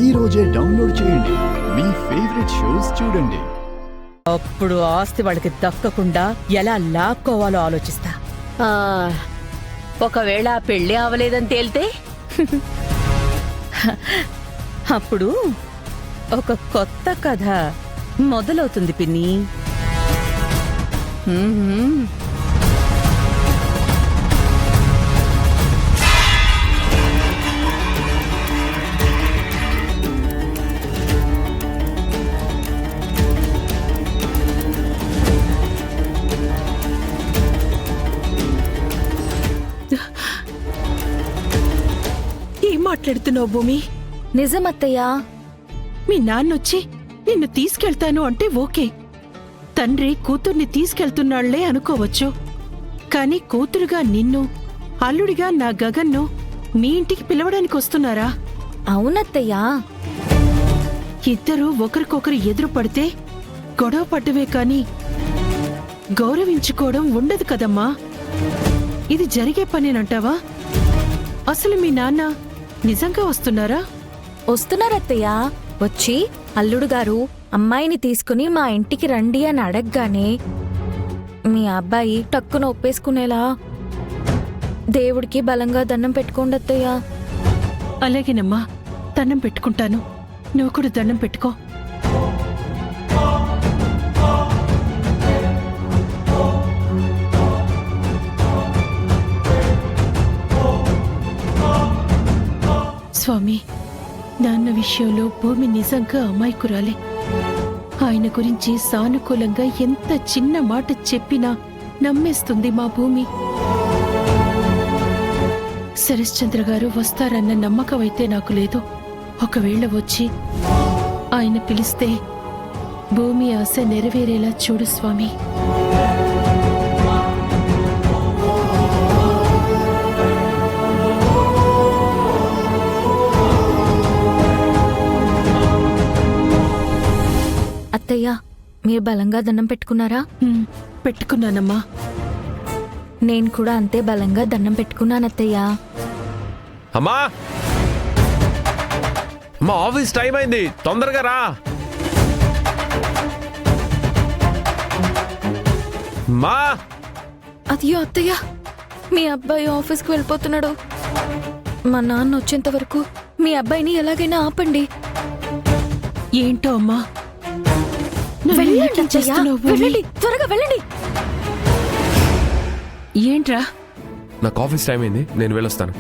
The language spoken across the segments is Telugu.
ఈ రోజే డౌన్లోడ్ చేయండి. మీ ఫేవరెట్ షోస్ చూడండి. అప్పుడు ఆస్తి వాళ్ళకి దక్కకుండా ఎలా లాక్కోవాలో ఆలోచిస్తా. ఒకవేళ పెళ్లి అవలేదని తేలితే అప్పుడు ఒక కొత్త కథ మొదలవుతుంది పిన్ని. ఏం మాట్లాడుతున్నావు భూమి? నిజమత్తయ్యా. మీ నాన్నొచ్చి నిన్ను తీసుకెళ్తాను అంటే ఓకే. తండ్రి కూతుర్ని తీసుకెళ్తున్నాళ్లే అనుకోవచ్చు. కాని కూతురుగా నిన్ను, అల్లుడిగా నా గగన్ను మీ ఇంటికి పిలవడానికి వస్తున్నారా? అవునత్తయ్యా. ఇద్దరూ ఒకరికొకరు ఎదురు పడితే గొడవ పడ్డవే కాని గౌరవించుకోవడం ఉండదు కదమ్మా. ఇది జరిగే పనేనంటావా? అసలు మీ నాన్న నిజంగా వస్తున్నారా? వస్తున్నారత్తయ్యా. వచ్చి అల్లుడు గారు అమ్మాయిని తీసుకుని మా ఇంటికి రండి అని అడగగానే మీ అబ్బాయి టక్కున ఒప్పేసుకునేలా దేవుడికి బలంగా దండం పెట్టుకోండి అత్తయ్యా. అలాగేనమ్మా, దండం పెట్టుకుంటాను. నువ్వు కూడా దండం పెట్టుకో. స్వామి, నాన్న విషయంలో భూమి నిజంగా అమాయకురాలే. ఆయన గురించి సానుకూలంగా ఎంత చిన్న మాట చెప్పినా నమ్మేస్తుంది మా భూమి. శరశ్చంద్ర గారు వస్తారన్న నమ్మకం అయితే నాకు లేదు. ఒకవేళ వచ్చి ఆయన పిలిస్తే భూమి ఆశ నెరవేరేలా చూడు స్వామి. అత్తయ్యా, మీరు బలంగా దండం పెట్టుకున్నారా? పెట్టుకున్నానమ్మా. నేను కూడా అంతే బలంగా దండం పెట్టుకున్నానత్తయ్యా. అమ్మా, అమ్మా, ఆఫీస్ టైం అయింది, తొందరగా రా. మా అయ్యో అత్తయ్య, మీ అబ్బాయి ఆఫీస్కి వెళ్ళిపోతున్నాడు. మా నాన్న వచ్చేంత వరకు మీ అబ్బాయిని ఎలాగైనా ఆపండి. ఏంటో అమ్మా, వెళ్ళండి అత్తయ్య, వెళ్ళండి, త్వరగా వెళ్ళండి. ఏంట్రా? నాకు ఆఫీస్ టైం అయింది, నేను వెళ్ళొస్తాను.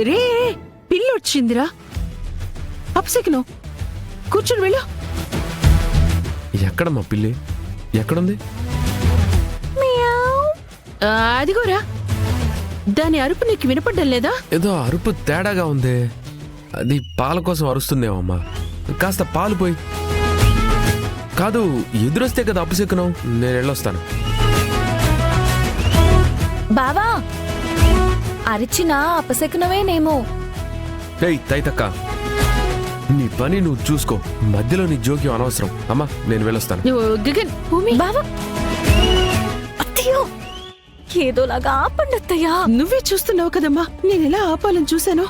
రే, పిల్లి వచ్చిందిరా. అప్సెక్ను కూర్చుని వెళ్ళు. ఎక్కడమ్మా పిల్లి? ఎక్కడుంది? అదిగోరా. దాని అరుపు నీకు వినపడ్డం లేదా? ఏదో అరుపు తేడాగా ఉంది. అది పాల కోసం అరుస్తుందేమో అమ్మా. కాస్త పాలు పోయి. కాదు, ఎదురొస్తే కదా అప్పసెక్కున్నావు. నేను వెళ్ళొస్తాను. బావా, అరిచినా అపశకునమేనేమో. ఏయ్ తైతక్క, నీ పని నువ్వు చూసుకో. మధ్యలో నీ జోక్యం అనవసరం. అమ్మా, నేను వెళ్ళొస్తాను. గగన్, భూమి, బావా, అత్తయ్యో, ఏదోలాగా ఆపండి అత్తయ్యా. నువ్వే చూస్తున్నావు కదమ్మా, నేను ఎలా ఆపాలని చూశాను.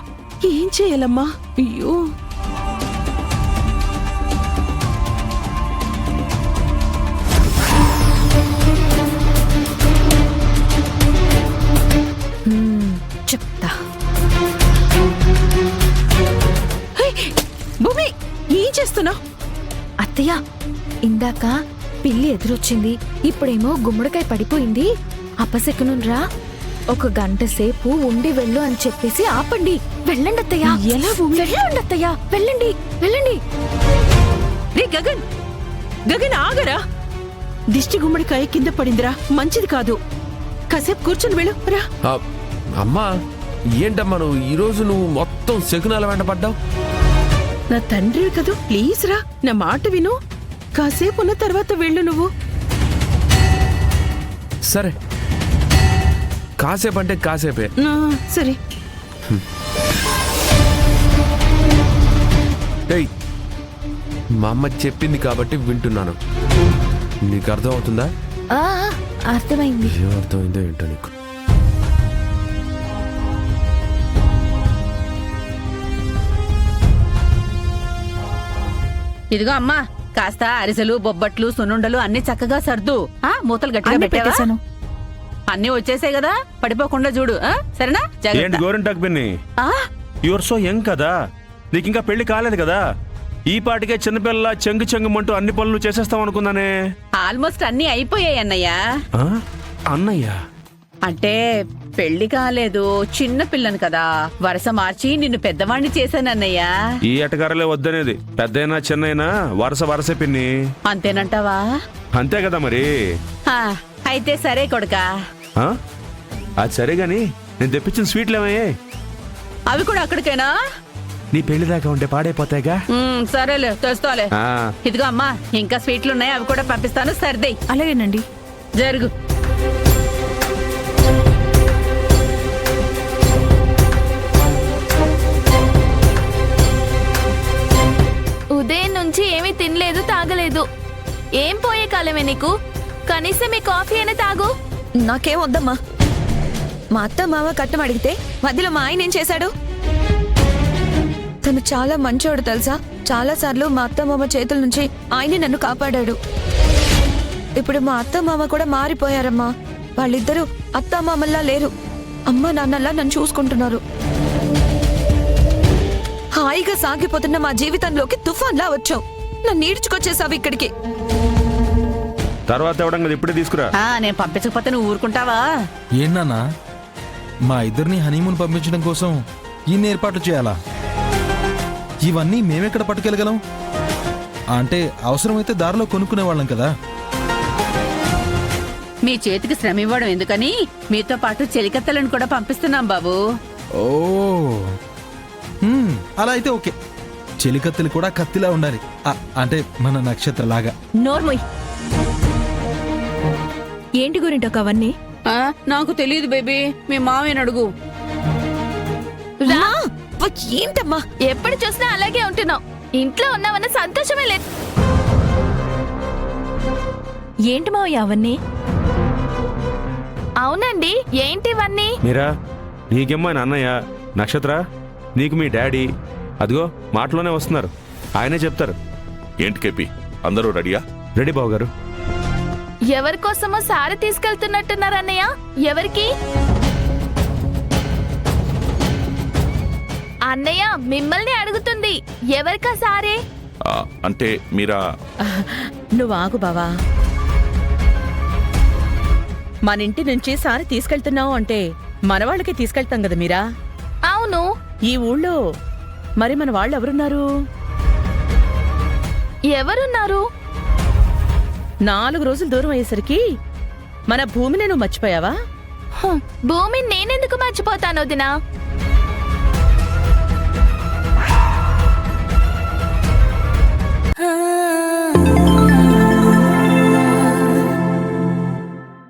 ఏం చేయాలమ్మా? అయ్యో, చెప్తా. భూమి, ఏం చేస్తున్నావు? అత్తయ్య, ఇందాక పిల్లి ఎదురొచ్చింది, ఇప్పుడేమో గుమ్మడికాయ పడిపోయింది. అపశకునురా, ఒక గంట సేపు ఉండి వెళ్ళు అని చెప్పేసి ఆపండి. వెళ్ళండి అత్తయ్య. ఎలా? వెళ్ళండి అత్తయ్య, వెళ్ళండి, వెళ్ళండి. రే గగన్, గగన్ ఆగరా. దిష్టి గుమ్మడికాయ కింద పడిందిరా, మంచిది కాదు. కాసేపు కూర్చుని వెళ్ళు రా. అమ్మా, ఏంటమ్మా నువ్వు ఈరోజు నువ్వు మొత్తం శకునాల వెంట పడ్డావు? నా తండ్రి కదూ, ప్లీజ్ రా, నా మాట విను. కాసేపు ఉన్న తర్వాత వెళ్ళు నువ్వు. సరే, కాసేపు అంటే కాసేపే. సరే. ఏయ్, మా అమ్మ చెప్పింది కాబట్టి వింటున్నాను. నీకు అర్థం అవుతుందా? అర్థమైంది. ఏం అర్థమైందో ఏంటో నీకు. ఇదిగో అమ్మా, కాస్త అరిసెలు బొబ్బట్లు సున్నుండలు అన్ని చక్కగా సర్దు. మూతలు గట్టిగా అన్నీ పెట్టావా? పెట్టేశాను. అన్నీ వచ్చేసాయి కదా, పడిపోకుండా చూడు. సరేనా? ఏంటి జాగ్రత్త. గోరింటాకు పిన్ని, ఆ, యువర్ సో యంగ్ కదా, నీకు ఇంకా పెళ్లి కాలేదు కదా. ఈ పాటికే చిన్నపిల్ల చెంగు చెంగుమంటూ అన్ని పనులు చేసేస్తాం అనుకున్నానే. ఆల్మోస్ట్ అన్నీ అయిపోయాయి అన్నయ్య. ఆ? అన్నయ్య అంటే పెళ్లి కాలేదు, చిన్న పిల్లను కదా, వరస మార్చి నిన్ను పెద్దవాణ్ణి చేశానన్నయ్య. ఈ ఎటగారలే వద్దనేది, పెద్దయినా చిన్నైనా వరస వరసే పిన్ని. అంతేనంటావా? అంతే కదా మరి. ఆ, అయితే సరే కొడుకా. ఆ? అది సరే గాని నేను తెప్పించిన స్వీట్లు ఏమయ్యాయి? అవి కూడా అక్కడికేనా? నీ పెళ్లి దాకా ఉంటే పాడైపోతాయిగా. సరేలే, తెస్తాలే. ఆ, ఇదిగో అమ్మా, ఇంకా స్వీట్లున్నాయి, అవి కూడా పంపిస్తాను, సర్దే. అలాగేనండి. జరుగు. ఉదయం నుంచి ఏమీ తినలేదు తాగలేదు. ఏం పోయే కాలమే నీకు? కనీసం ఈ కాఫీ అయినా తాగు. నాకేం వద్దమ్మా. మా అత్త మామ కట్టం అడిగితే మధ్యలో మా ఆయన ఏం చేశాడు? తను చాలా మంచోడు తెలుసా. చాలా సార్లు మా అత్త మామ చేతుల నుంచి ఆయనే నన్ను కాపాడాడు. ఇప్పుడు మా అత్త మామ కూడా మారిపోయారమ్మా. వాళ్ళిద్దరూ అత్త మామల్లా లేరు, అమ్మ నాన్నల్లా నన్ను చూసుకుంటున్నారు. హాయిగా సాగిపోతున్న మా జీవితంలోకి తుఫాన్లా వచ్చావు. నన్ను ఈడ్చుకొచ్చేసావు ఇక్కడికి. తర్వాత ఇవ్వడం కదా, ఇప్పుడే తీసుకురా. నేను పంపించకపోతే నువ్వు ఊరుకుంటావా? ఏంటన్నా మా ఇద్దరిని హనీమూన్ పంపించడం కోసం ఇన్ని ఏర్పాట్లు చేయాలా? ఇవన్నీ మేమెక్కడ పట్టుకెళ్ళగలం? అంటే అవసరమైతే దారిలో కొనుక్కునే వాళ్ళం కదా. మీ చేతికి శ్రమ ఇవ్వడం ఎందుకని మీతో పాటు చెలికత్తలను కూడా పంపిస్తున్నాం బాబు. ఓ అలా అయితే ఓకే. చెలికత్తెలు కూడా కత్తిలా ఉండాలి. అంటే మన నక్షత్రలాగా. నోర్మోయ్, ఏంటి గురింటో అవన్నీ? నాకు తెలియదు బేబీ, మీ మామయ్యని అడుగు. ఏంటమ్మా ఎప్పుడు చూసినా అలాగే ఉంటున్నావు. ఇంట్లో ఉన్నావన్న సంతోషమే లేదు. ఏంటి మావయ్య అవన్నీ? అవునండి, ఏంటి ఇవన్నీ? మీరా, నీకేమ్మా అన్నయ్య, నక్షత్ర నీకు మీ డాడీ, అదిగో మాటలోనే వస్తున్నారు, ఆయనే చెప్తారు. ఏంటి కేపీ, అందరూ రెడీయా? రెడీ బాబు గారు. ఎవరి కోసమో సారి తీసుకెళ్తున్నట్టున్నారు అన్నయ్య. ఎవరికి? అన్నయ్య మిమ్మల్ని అడుగుతుంది. ఎవరికా సారే? అంటే మీరా? నువ్వు ఆగు బావా. మన ఇంటి నుంచి సారి తీసుకెళ్తున్నావు అంటే మనవాళ్ళకి తీసుకెళ్తాం కదా మీరా. అవును. ఈ ఊళ్ళో మరి మన వాళ్ళు ఎవరున్నారు? ఎవరున్నారు? 4 రోజులు దూరం అయ్యేసరికి మన భూమిని నువ్వు మర్చిపోయావా? భూమి నేనెందుకు మర్చిపోతాను వదినా?